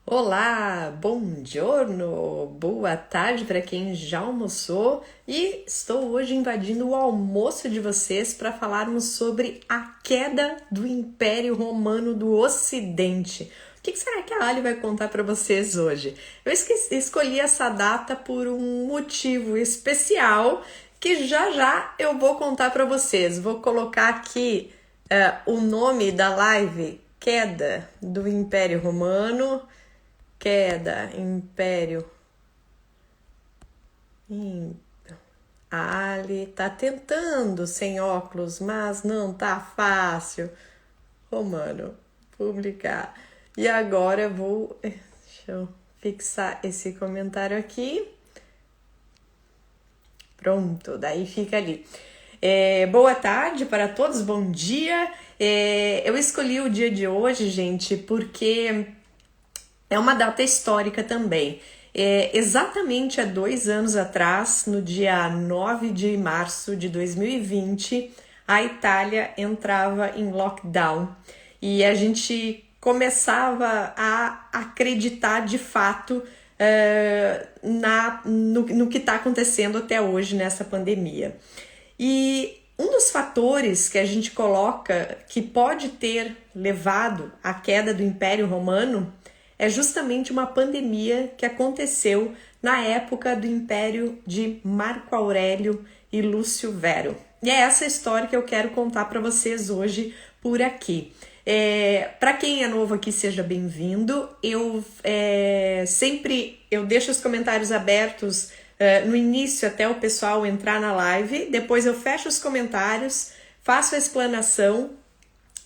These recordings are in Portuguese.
Olá, bom giorno, boa tarde para quem já almoçou e estou hoje invadindo o almoço de vocês para falarmos sobre a queda do Império Romano do Ocidente. O que será que a Ali vai contar para vocês hoje? Eu escolhi essa data por um motivo especial que já já eu vou contar para vocês. Vou colocar aqui o nome da live, Queda do Império Romano. Queda, Império. Ali tá tentando sem óculos, mas não tá fácil. Romano, publicar. E agora eu vou. Deixa eu fixar esse comentário aqui. Pronto, daí fica ali. Boa tarde para todos, bom dia. Eu escolhi o dia de hoje, gente, porque é uma data histórica também. Exatamente há 2 anos atrás, no dia 9 de março de 2020, a Itália entrava em lockdown e a gente começava a acreditar de fato no que está acontecendo até hoje nessa pandemia. E um dos fatores que a gente coloca que pode ter levado à queda do Império Romano é justamente uma pandemia que aconteceu na época do Império de Marco Aurélio e Lúcio Vero. E é essa história que eu quero contar para vocês hoje por aqui. Para quem é novo aqui, seja bem-vindo. Eu deixo os comentários abertos no início até o pessoal entrar na live. Depois eu fecho os comentários, faço a explanação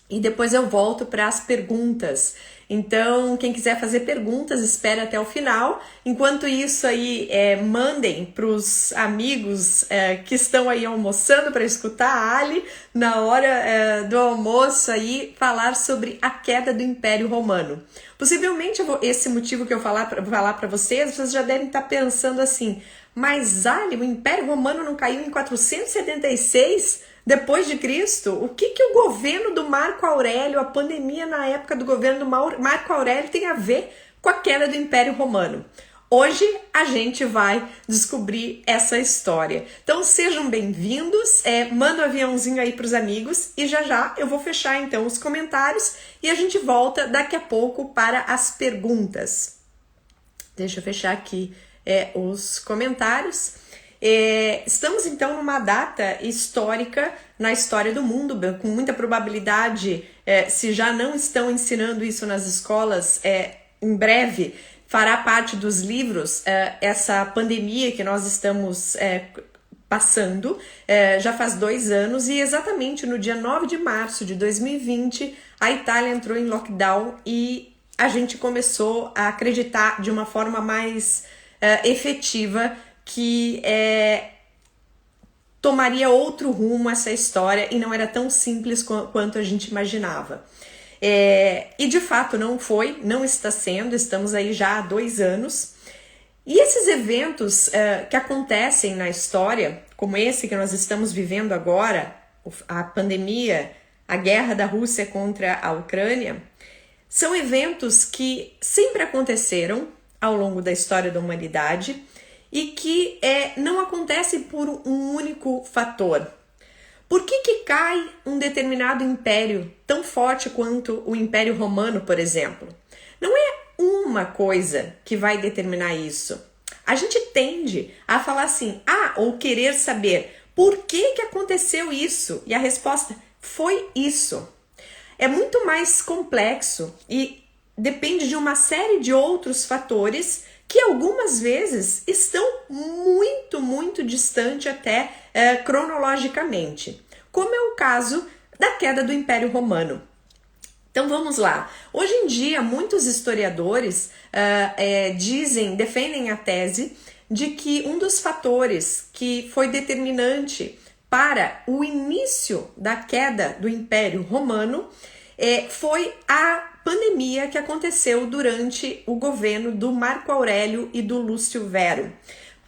e depois eu volto para as perguntas. Então, quem quiser fazer perguntas, espere até o final. Enquanto isso aí, mandem para os amigos que estão aí almoçando para escutar a Ali na hora do almoço aí falar sobre a queda do Império Romano. Possivelmente esse motivo que eu vou falar para vocês já devem estar pensando assim, mas Ali, o Império Romano não caiu em 476 depois de Cristo? O que o governo do Marco Aurélio, a pandemia na época do governo do Marco Aurélio tem a ver com a queda do Império Romano? Hoje a gente vai descobrir essa história. Então sejam bem-vindos, manda um aviãozinho aí para os amigos e já já eu vou fechar então os comentários e a gente volta daqui a pouco para as perguntas. Deixa eu fechar aqui os comentários. Estamos então numa data histórica na história do mundo, com muita probabilidade, se já não estão ensinando isso nas escolas, em breve fará parte dos livros essa pandemia que nós estamos passando, já faz 2 anos, e exatamente no dia 9 de março de 2020 a Itália entrou em lockdown e a gente começou a acreditar de uma forma mais efetiva que tomaria outro rumo essa história e não era tão simples quanto a gente imaginava. E de fato não foi, não está sendo, estamos aí já há 2 anos. E esses eventos que acontecem na história, como esse que nós estamos vivendo agora, a pandemia, a guerra da Rússia contra a Ucrânia, são eventos que sempre aconteceram ao longo da história da humanidade e que não acontece por um único fator. Por que cai um determinado império tão forte quanto o Império Romano, por exemplo? Não é uma coisa que vai determinar isso. A gente tende a falar assim, ou querer saber por que aconteceu isso? E a resposta foi isso. É muito mais complexo e depende de uma série de outros fatores que algumas vezes estão muito, muito distante até cronologicamente, como é o caso da queda do Império Romano. Então vamos lá. Hoje em dia, muitos historiadores defendem a tese de que um dos fatores que foi determinante para o início da queda do Império Romano foi a pandemia que aconteceu durante o governo do Marco Aurélio e do Lúcio Vero,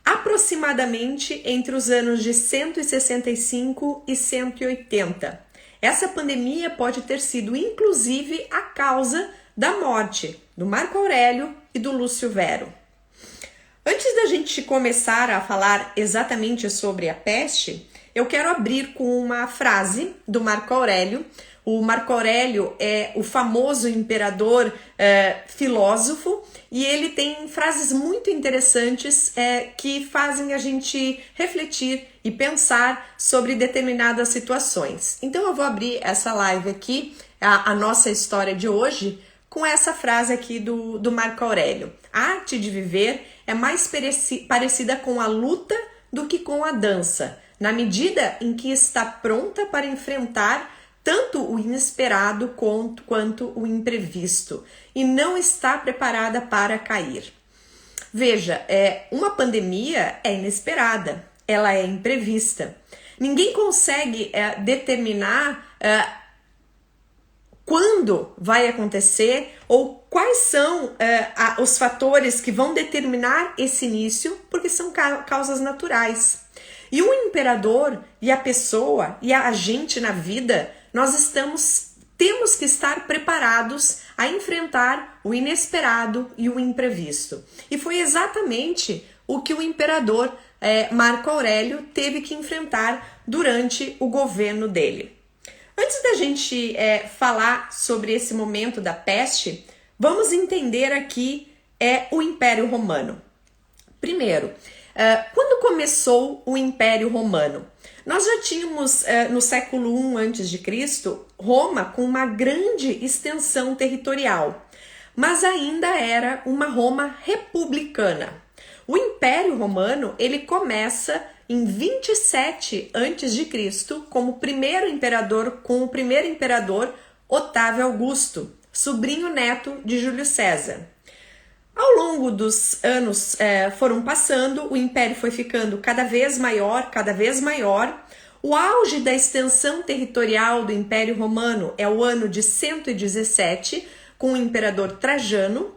aproximadamente entre os anos de 165 e 180. Essa pandemia pode ter sido, inclusive, a causa da morte do Marco Aurélio e do Lúcio Vero. Antes da gente começar a falar exatamente sobre a peste, eu quero abrir com uma frase do Marco Aurélio. O Marco Aurélio é o famoso imperador filósofo e ele tem frases muito interessantes que fazem a gente refletir e pensar sobre determinadas situações. Então eu vou abrir essa live aqui, a nossa história de hoje, com essa frase aqui do Marco Aurélio. A arte de viver é mais parecida com a luta do que com a dança, na medida em que está pronta para enfrentar tanto o inesperado quanto o imprevisto, e não está preparada para cair. Veja, uma pandemia é inesperada, ela é imprevista. Ninguém consegue determinar quando vai acontecer ou quais são os fatores que vão determinar esse início, porque são causas naturais. E o imperador e a pessoa e a gente na vida, nós temos que estar preparados a enfrentar o inesperado e o imprevisto. E foi exatamente o que o imperador Marco Aurélio teve que enfrentar durante o governo dele. Antes da gente falar sobre esse momento da peste, vamos entender aqui o Império Romano. Primeiro, quando começou o Império Romano? Nós já tínhamos no século I a.C. Roma com uma grande extensão territorial, mas ainda era uma Roma republicana. O Império Romano ele começa em 27 a.C. com o primeiro imperador Otávio Augusto, sobrinho neto de Júlio César. Ao longo dos anos foram passando, o império foi ficando cada vez maior. O auge da extensão territorial do Império Romano é o ano de 117, com o imperador Trajano,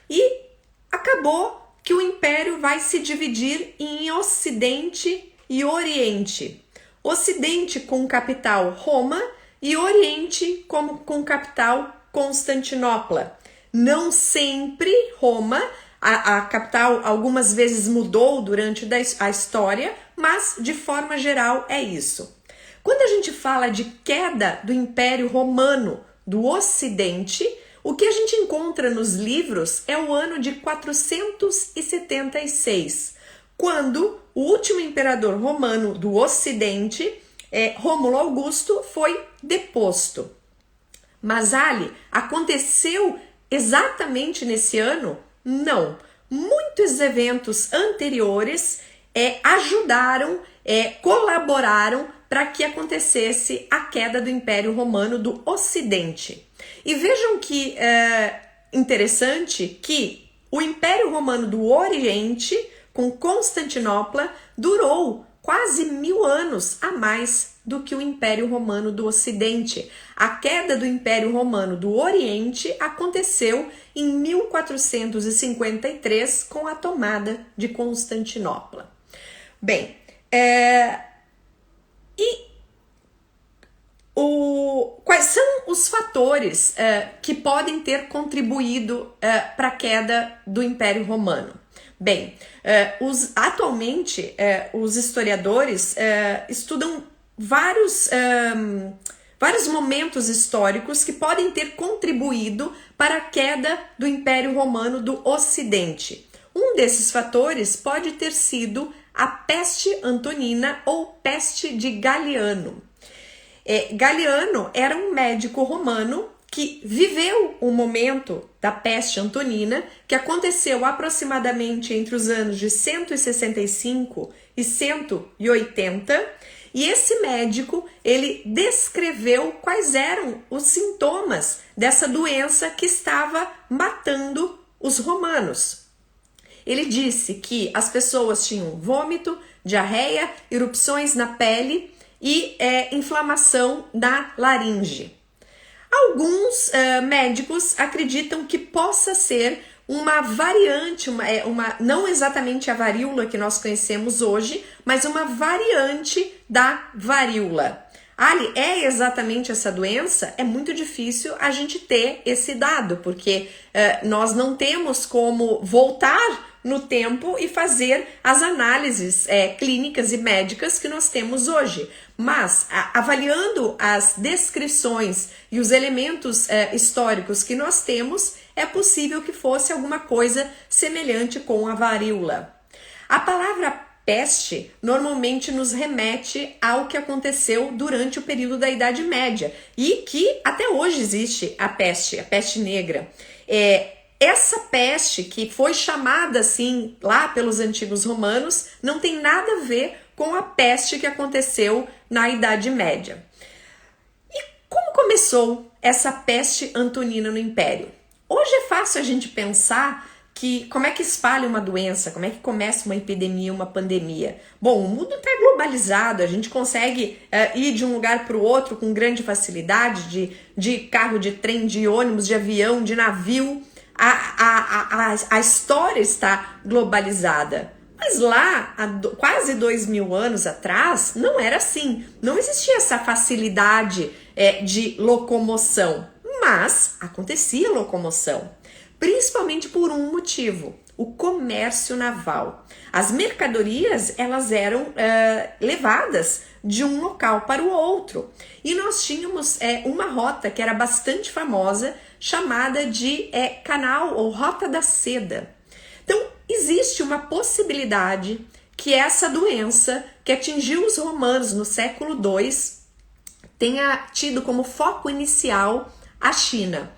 e acabou que o império vai se dividir em Ocidente e Oriente. Ocidente com capital Roma e Oriente com capital Constantinopla. Não sempre Roma, a capital algumas vezes mudou durante a história, mas de forma geral é isso. Quando a gente fala de queda do Império Romano do Ocidente, o que a gente encontra nos livros é o ano de 476, quando o último imperador romano do Ocidente, Rômulo Augusto, foi deposto. Mas aconteceu exatamente nesse ano? Não. Muitos eventos anteriores ajudaram, colaboraram para que acontecesse a queda do Império Romano do Ocidente. E vejam que interessante que o Império Romano do Oriente, com Constantinopla, durou quase 1000 anos a mais do que o Império Romano do Ocidente. A queda do Império Romano do Oriente aconteceu em 1453 com a tomada de Constantinopla. Bem, quais são os fatores que podem ter contribuído para a queda do Império Romano? Bem, atualmente os historiadores estudam vários momentos históricos que podem ter contribuído para a queda do Império Romano do Ocidente. Um desses fatores pode ter sido a peste antonina ou peste de Galiano. Galiano era um médico romano que viveu o momento da peste antonina, que aconteceu aproximadamente entre os anos de 165 e 180, e esse médico, ele descreveu quais eram os sintomas dessa doença que estava matando os romanos. Ele disse que as pessoas tinham vômito, diarreia, erupções na pele e inflamação da laringe. Alguns médicos acreditam que possa ser uma variante, não exatamente a varíola que nós conhecemos hoje, mas uma variante da varíola. Ali, é exatamente essa doença? É muito difícil a gente ter esse dado, porque nós não temos como voltar no tempo e fazer as análises clínicas e médicas que nós temos hoje. Mas, avaliando as descrições e os elementos históricos que nós temos, é possível que fosse alguma coisa semelhante com a varíola. A palavra peste normalmente nos remete ao que aconteceu durante o período da Idade Média e que até hoje existe a peste negra. Essa peste, que foi chamada assim lá pelos antigos romanos, não tem nada a ver com a peste que aconteceu na Idade Média. E como começou essa peste antonina no Império? Hoje é fácil a gente pensar que como é que espalha uma doença, como é que começa uma epidemia, uma pandemia. Bom, o mundo está globalizado, a gente consegue ir de um lugar para o outro com grande facilidade, de carro, de trem, de ônibus, de avião, de navio. A história está globalizada. Mas lá, há quase 2000 anos atrás, não era assim. Não existia essa facilidade de locomoção, mas acontecia locomoção. Principalmente por um motivo, o comércio naval. As mercadorias, elas eram levadas de um local para o outro. E nós tínhamos uma rota que era bastante famosa, chamada de canal ou rota da seda. Então, existe uma possibilidade que essa doença que atingiu os romanos no século II tenha tido como foco inicial a China.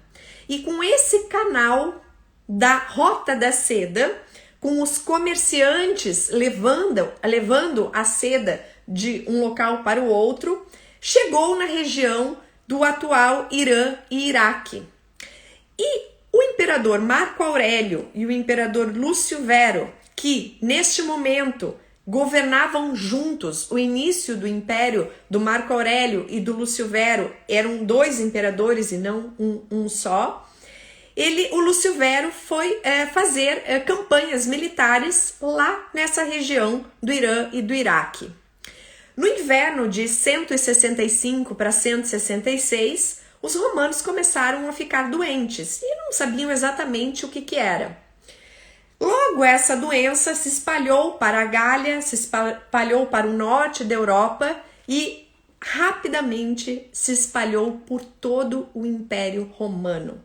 E com esse canal da Rota da Seda, com os comerciantes levando a seda de um local para o outro, chegou na região do atual Irã e Iraque. E o imperador Marco Aurélio e o imperador Lúcio Vero, que neste momento governavam juntos, o início do império do Marco Aurélio e do Lúcio Vero eram dois imperadores e não um só. O Lúcio Vero foi fazer campanhas militares lá nessa região do Irã e do Iraque. No inverno de 165 para 166, os romanos começaram a ficar doentes e não sabiam exatamente o que era. Logo, essa doença se espalhou para a Gália, se espalhou para o norte da Europa e rapidamente se espalhou por todo o Império Romano.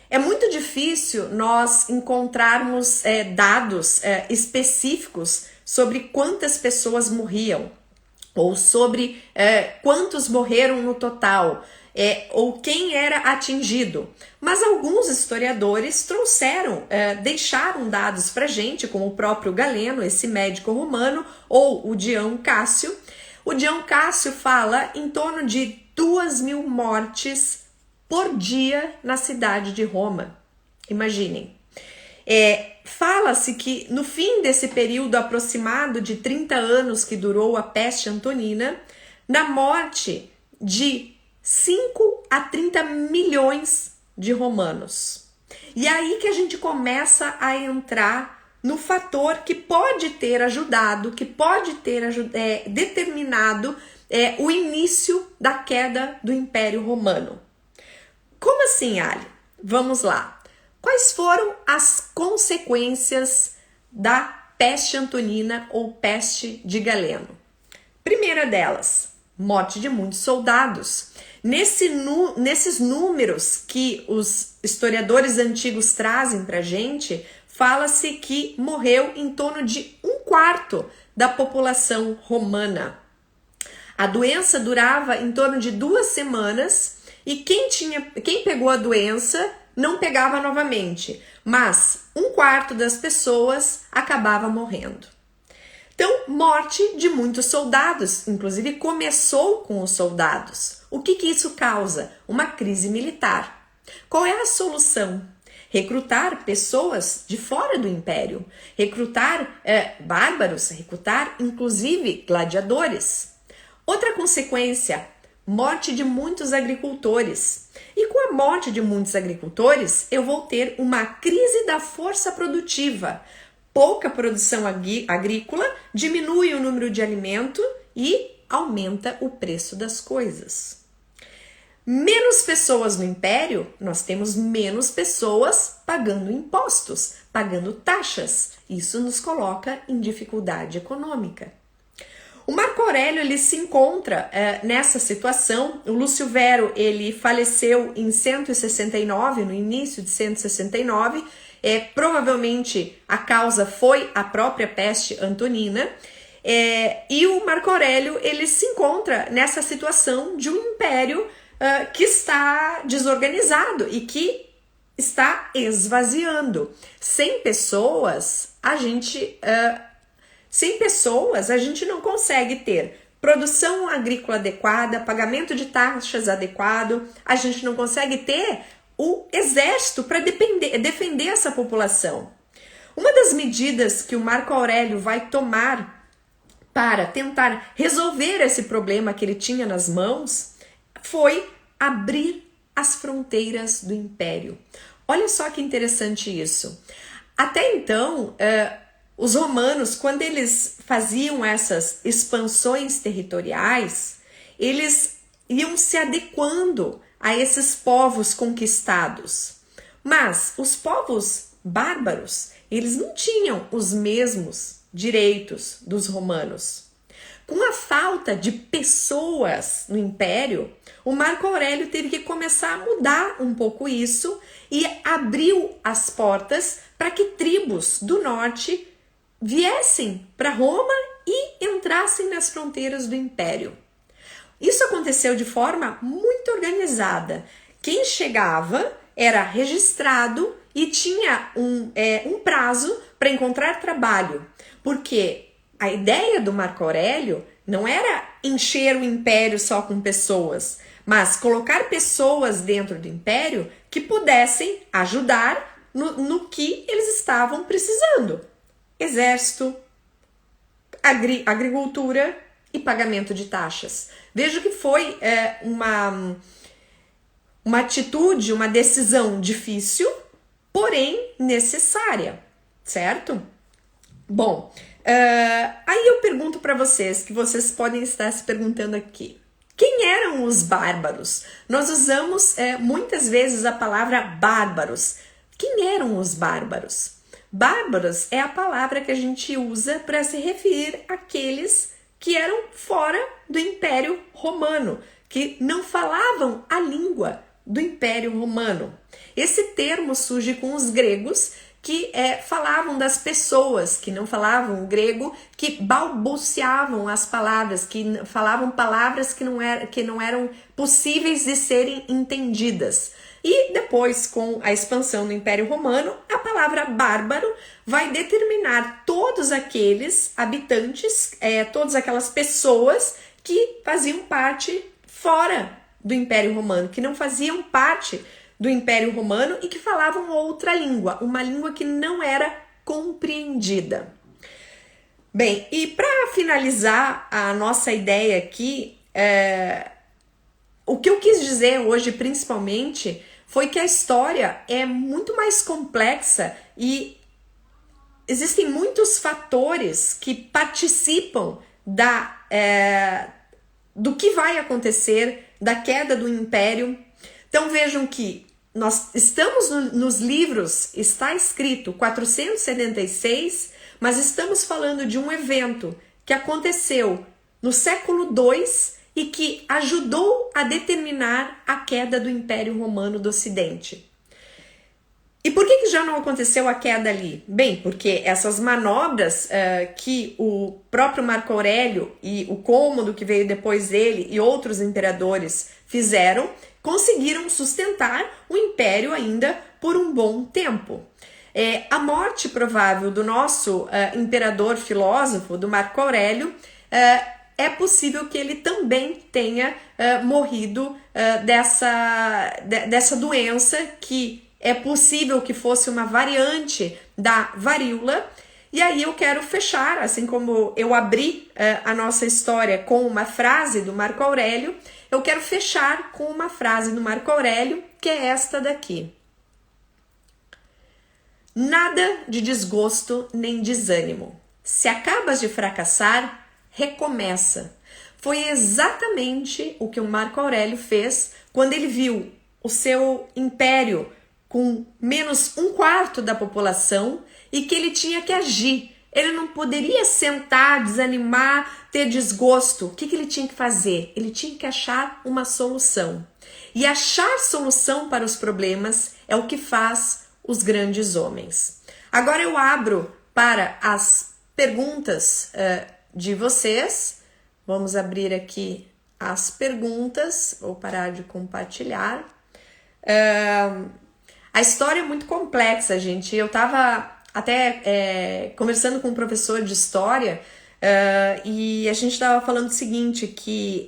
É muito difícil nós encontrarmos dados específicos sobre quantas pessoas morriam ou sobre quantos morreram no total. Ou quem era atingido, mas alguns historiadores deixaram dados para gente, como o próprio Galeno, esse médico romano, ou o Dião Cássio. O Dião Cássio fala em torno de 2.000 mortes por dia na cidade de Roma. Imaginem. Fala-se que no fim desse período aproximado de 30 anos que durou a peste antonina, na morte de 5 a 30 milhões de romanos. E aí que a gente começa a entrar no fator que pode ter ajudado, que pode ter determinado o início da queda do Império Romano. Como assim, Ali? Vamos lá. Quais foram as consequências da peste antonina ou peste de Galeno? Primeira delas, morte de muitos soldados. Nesses números que os historiadores antigos trazem para a gente, fala-se que morreu em torno de 1/4 da população romana. A doença durava em torno de 2 semanas e quem pegou a doença não pegava novamente, mas 1/4 das pessoas acabava morrendo. Então, morte de muitos soldados, inclusive começou com os soldados. O que isso causa? Uma crise militar. Qual é a solução? Recrutar pessoas de fora do império, recrutar bárbaros, recrutar inclusive gladiadores. Outra consequência, morte de muitos agricultores. E com a morte de muitos agricultores, eu vou ter uma crise da força produtiva. Pouca produção agrícola, diminui o número de alimento e aumenta o preço das coisas. Menos pessoas no império, nós temos menos pessoas pagando impostos, pagando taxas. Isso nos coloca em dificuldade econômica. O Marco Aurélio ele se encontra nessa situação. O Lúcio Vero ele faleceu em 169, no início de 169. Provavelmente a causa foi a própria peste antonina. E o Marco Aurélio ele se encontra nessa situação de um império que está desorganizado e que está esvaziando. Sem pessoas, a gente não consegue ter produção agrícola adequada, pagamento de taxas adequado, a gente não consegue ter o exército para defender essa população. Uma das medidas que o Marco Aurélio vai tomar para tentar resolver esse problema que ele tinha nas mãos foi abrir as fronteiras do império. Olha só que interessante isso. Até então, os romanos, quando eles faziam essas expansões territoriais, eles iam se adequando a esses povos conquistados. Mas os povos bárbaros, eles não tinham os mesmos direitos dos romanos. Com a falta de pessoas no império, o Marco Aurélio teve que começar a mudar um pouco isso e abriu as portas para que tribos do norte viessem para Roma e entrassem nas fronteiras do império. Isso aconteceu de forma muito organizada. Quem chegava era registrado e tinha um prazo para encontrar trabalho, porque a ideia do Marco Aurélio não era encher o império só com pessoas, mas colocar pessoas dentro do império que pudessem ajudar no que eles estavam precisando. Exército, agricultura e pagamento de taxas. Vejo que foi uma atitude, uma decisão difícil, porém necessária, certo? Bom, aí eu pergunto para vocês, que vocês podem estar se perguntando aqui. Quem eram os bárbaros? Nós usamos muitas vezes a palavra bárbaros. Quem eram os bárbaros? Bárbaros é a palavra que a gente usa para se referir àqueles que eram fora do Império Romano, que não falavam a língua do Império Romano. Esse termo surge com os gregos, que falavam das pessoas que não falavam grego, que balbuciavam as palavras, que falavam palavras que não eram possíveis de serem entendidas. E depois, com a expansão do Império Romano, a palavra bárbaro vai determinar todos aqueles habitantes, todas aquelas pessoas que faziam parte fora do Império Romano, que não faziam parte do Império Romano e que falavam outra língua, uma língua que não era compreendida. Bem, e para finalizar a nossa ideia aqui, o que eu quis dizer hoje principalmente foi que a história é muito mais complexa e existem muitos fatores que participam do que vai acontecer, da queda do império. Então vejam que nós estamos nos livros, está escrito 476, mas estamos falando de um evento que aconteceu no século II e que ajudou a determinar a queda do Império Romano do Ocidente. E por que já não aconteceu a queda ali? Bem, porque essas manobras que o próprio Marco Aurélio e o Cômodo, que veio depois dele, e outros imperadores fizeram, conseguiram sustentar o império ainda por um bom tempo. A morte provável do nosso imperador filósofo, do Marco Aurélio, é possível que ele também tenha morrido dessa doença, que é possível que fosse uma variante da varíola. E aí eu quero fechar, assim como eu abri a nossa história com uma frase do Marco Aurélio, eu quero fechar com uma frase do Marco Aurélio, que é esta daqui. Nada de desgosto nem desânimo. Se acabas de fracassar, recomeça. Foi exatamente o que o Marco Aurélio fez quando ele viu o seu império com menos 1/4 da população e que ele tinha que agir. Ele não poderia sentar, desanimar, ter desgosto. O que ele tinha que fazer? Ele tinha que achar uma solução. E achar solução para os problemas é o que faz os grandes homens. Agora eu abro para as perguntas de vocês. Vamos abrir aqui as perguntas. Vou parar de compartilhar. A história é muito complexa, gente. Eu estava até conversando com um professor de história e a gente estava falando o seguinte, que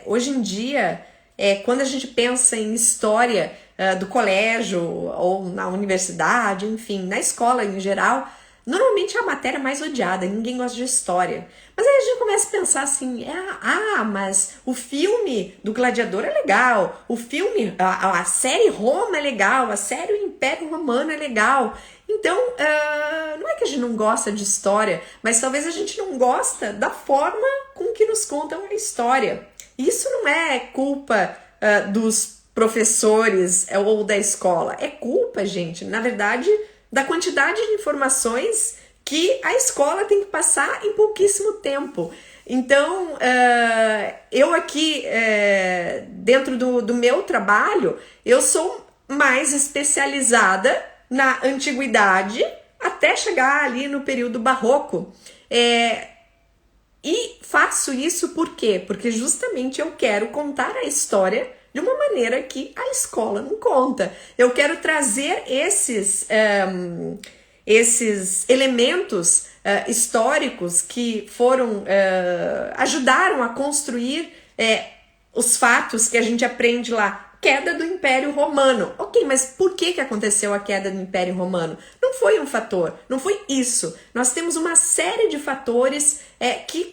hoje em dia, quando a gente pensa em história do colégio ou na universidade, enfim, na escola em geral, normalmente é a matéria mais odiada, ninguém gosta de história. Mas aí a gente começa a pensar assim, mas o filme do Gladiador é legal, o filme, a série Roma é legal, a série O Império Romano é legal. Então, não é que a gente não gosta de história, mas talvez a gente não gosta da forma com que nos contam a história. Isso não é culpa dos professores ou da escola, é culpa, gente, na verdade, da quantidade de informações que a escola tem que passar em pouquíssimo tempo. Então, eu aqui, dentro do meu trabalho, eu sou mais especializada na antiguidade até chegar ali no período barroco. E faço isso por quê? Porque justamente eu quero contar a história de uma maneira que a escola não conta. Eu quero trazer esses elementos históricos que foram ajudaram a construir os fatos que a gente aprende lá. Queda do Império Romano. Ok, mas por que aconteceu a queda do Império Romano? Não foi um fator, não foi isso. Nós temos uma série de fatores que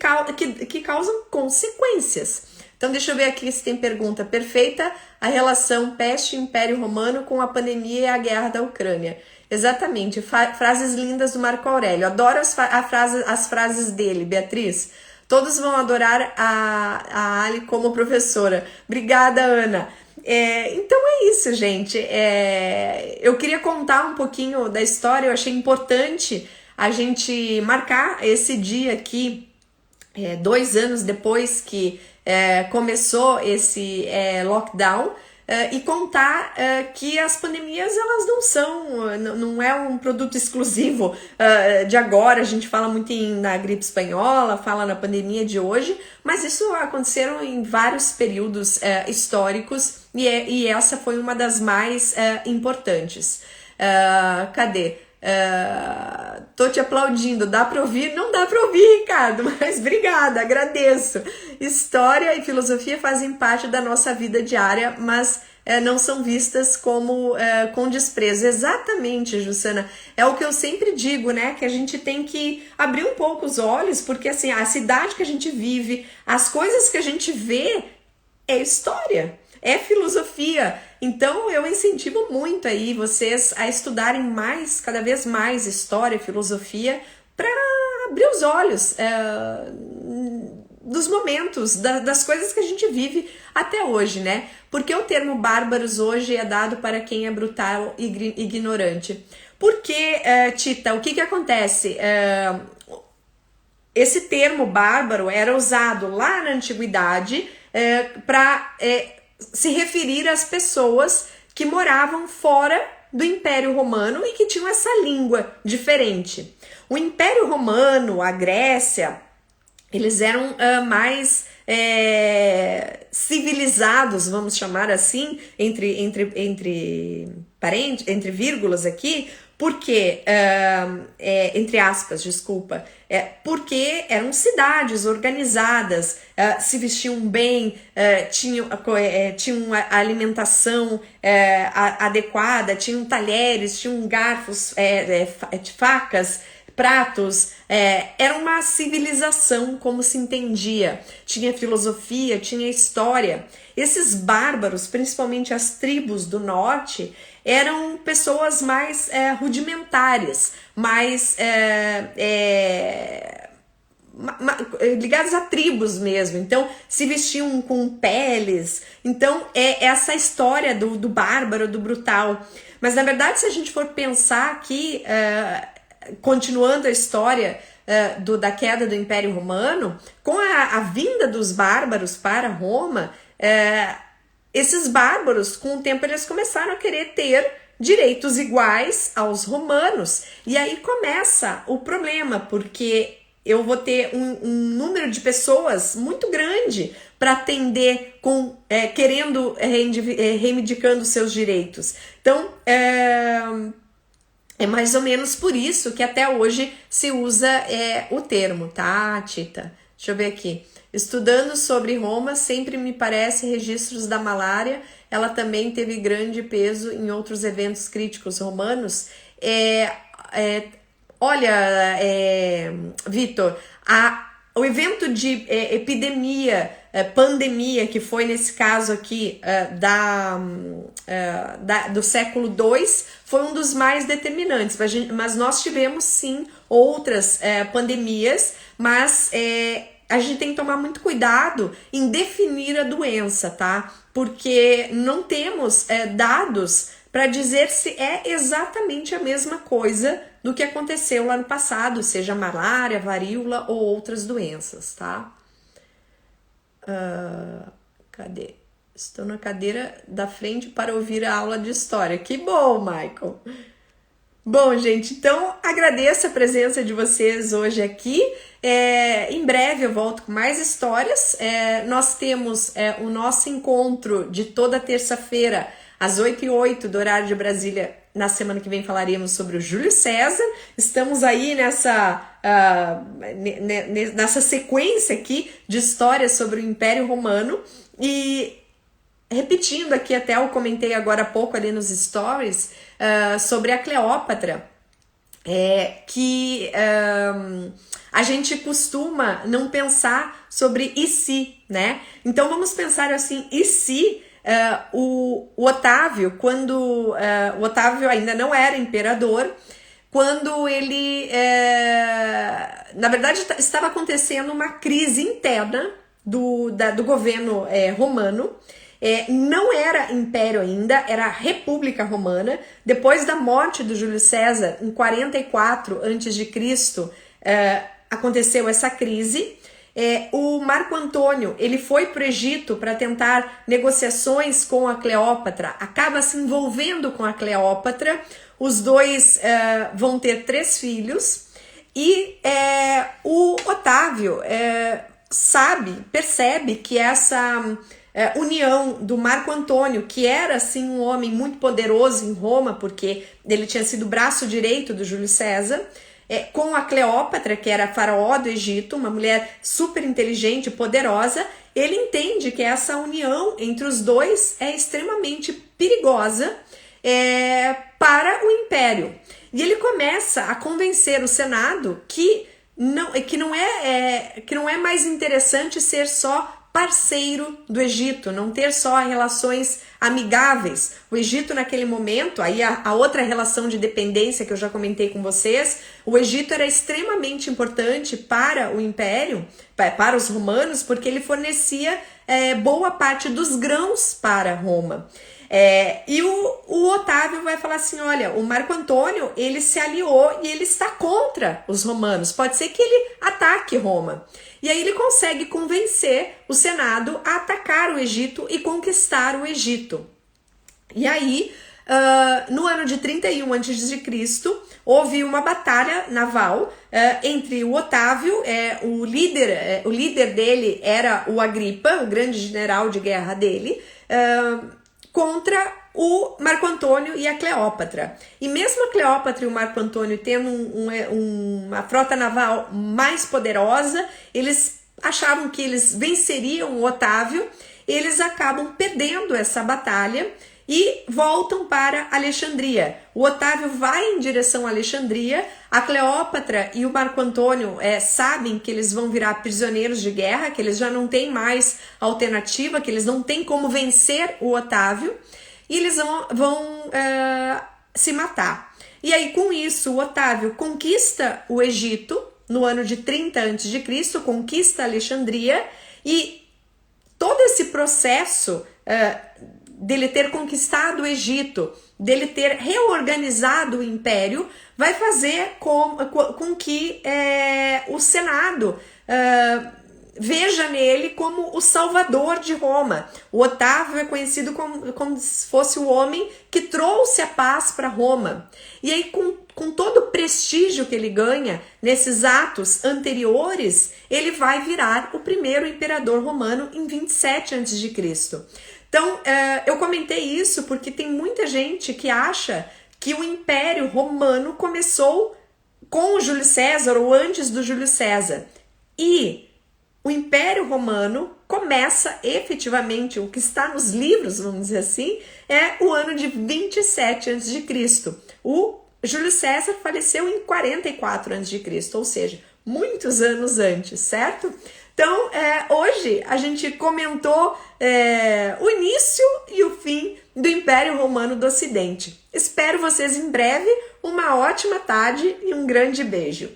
causam consequências. Então deixa eu ver aqui se tem pergunta. Perfeita a relação peste e Império Romano com a pandemia e a guerra da Ucrânia. Exatamente, frases lindas do Marco Aurélio. Adoro as frases dele, Beatriz. Todos vão adorar a Ali como professora. Obrigada, Ana. Então é isso, gente. Eu queria contar um pouquinho da história. Eu achei importante a gente marcar esse dia aqui, 2 anos depois que começou esse lockdown, e contar que as pandemias elas não é um produto exclusivo de agora. A gente fala muito na gripe espanhola, fala na pandemia de hoje, mas isso aconteceram em vários períodos históricos e essa foi uma das mais importantes. Cadê? Tô te aplaudindo, dá para ouvir? Não dá para ouvir, Ricardo, mas obrigada, agradeço. História e filosofia fazem parte da nossa vida diária, mas não são vistas como com desprezo. Exatamente, Jussana, é o que eu sempre digo, né, que a gente tem que abrir um pouco os olhos, porque assim, a cidade que a gente vive, as coisas que a gente vê é história, é filosofia. Então eu incentivo muito aí vocês a estudarem cada vez mais história e filosofia para abrir os olhos dos momentos, das coisas que a gente vive até hoje, né? Porque o termo bárbaros hoje é dado para quem é brutal e ignorante. Porque, Tita, o que acontece? Esse termo bárbaro era usado lá na antiguidade para se referir às pessoas que moravam fora do Império Romano e que tinham essa língua diferente. O Império Romano, a Grécia, eles eram mais civilizados, vamos chamar assim, entre vírgulas aqui, porque, entre aspas, desculpa, porque eram cidades organizadas, se vestiam bem, tinham a alimentação adequada, tinham talheres, tinham garfos, facas, pratos, era uma civilização como se entendia, tinha filosofia, tinha história. Esses bárbaros, principalmente as tribos do norte, eram pessoas mais rudimentares, mais ligados a tribos mesmo, então se vestiam com peles, então é essa história do bárbaro, do brutal. Mas na verdade, se a gente for pensar aqui, continuando a história da queda do Império Romano, com a vinda dos bárbaros para Roma, esses bárbaros, com o tempo, eles começaram a querer ter direitos iguais aos romanos. E aí começa o problema, porque eu vou ter um número de pessoas muito grande para atender querendo, reivindicando seus direitos. Então, é mais ou menos por isso que até hoje se usa o termo, tá, Tita? Deixa eu ver aqui. Estudando sobre Roma, sempre me parece registros da malária. Ela também teve grande peso em outros eventos críticos romanos. Olha, Vitor, o evento de epidemia, pandemia, que foi nesse caso aqui do século II, foi um dos mais determinantes. Mas nós tivemos sim outras pandemias, mas a gente tem que tomar muito cuidado em definir a doença, tá? Porque não temos dados para dizer se é exatamente a mesma coisa do que aconteceu lá no passado, seja malária, varíola ou outras doenças, tá? Cadê? Estou na cadeira da frente para ouvir a aula de história. Que bom, Michael! Bom, gente, então agradeço a presença de vocês hoje aqui. Em breve eu volto com mais histórias. Nós temos o nosso encontro de toda terça-feira, às 8h08 do horário de Brasília. Na semana que vem falaremos sobre o Júlio César. Estamos aí nessa sequência aqui de histórias sobre o Império Romano. E repetindo aqui, até eu comentei agora há pouco ali nos stories, sobre a Cleópatra, que a gente costuma não pensar sobre e se, né? Então vamos pensar assim, e se o Otávio, quando o Otávio ainda não era imperador, quando ele, na verdade, estava acontecendo uma crise interna do governo romano. Não era império ainda, era República Romana. Depois da morte do Júlio César, em 44 a.C., aconteceu essa crise. O Marco Antônio, ele foi para o Egito para tentar negociações com a Cleópatra, acaba se envolvendo com a Cleópatra. Os dois vão ter 3 filhos e o Otávio percebe que essa união do Marco Antônio, que era assim um homem muito poderoso em Roma, porque ele tinha sido o braço direito do Júlio César, com a Cleópatra, que era faraó do Egito, uma mulher super inteligente e poderosa, ele entende que essa união entre os dois é extremamente perigosa para o império. E ele começa a convencer o Senado que não é mais interessante ser só parceiro do Egito, não ter só relações amigáveis. O Egito naquele momento, aí a outra relação de dependência que eu já comentei com vocês, o Egito era extremamente importante para o Império, para os romanos, porque ele fornecia boa parte dos grãos para Roma. E o Otávio vai falar assim, olha, o Marco Antônio, ele se aliou e ele está contra os romanos, pode ser que ele ataque Roma. E aí ele consegue convencer o Senado a atacar o Egito e conquistar o Egito. E aí, no ano de 31 a.C., houve uma batalha naval entre o Otávio, o líder dele era o Agripa, o grande general de guerra dele, contra o Marco Antônio e a Cleópatra. E mesmo a Cleópatra e o Marco Antônio tendo uma frota naval mais poderosa, eles achavam que eles venceriam o Otávio, eles acabam perdendo essa batalha e voltam para Alexandria. O Otávio vai em direção a Alexandria, a Cleópatra e o Marco Antônio sabem que eles vão virar prisioneiros de guerra, que eles já não têm mais alternativa, que eles não têm como vencer o Otávio, e eles vão se matar. E aí, com isso, o Otávio conquista o Egito, no ano de 30 a.C., conquista Alexandria, e todo esse processo dele ter conquistado o Egito, dele ter reorganizado o império, vai fazer com que o Senado veja nele como o salvador de Roma. O Otávio é conhecido como se fosse o homem que trouxe a paz para Roma. E aí, com todo o prestígio que ele ganha nesses atos anteriores, ele vai virar o primeiro imperador romano em 27 a.C. Então, eu comentei isso porque tem muita gente que acha que o Império Romano começou com o Júlio César ou antes do Júlio César. E o Império Romano começa efetivamente, o que está nos livros, vamos dizer assim, é o ano de 27 a.C. O Júlio César faleceu em 44 a.C., ou seja, muitos anos antes, certo? Então, hoje a gente comentou o início e o fim do Império Romano do Ocidente. Espero vocês em breve, uma ótima tarde e um grande beijo.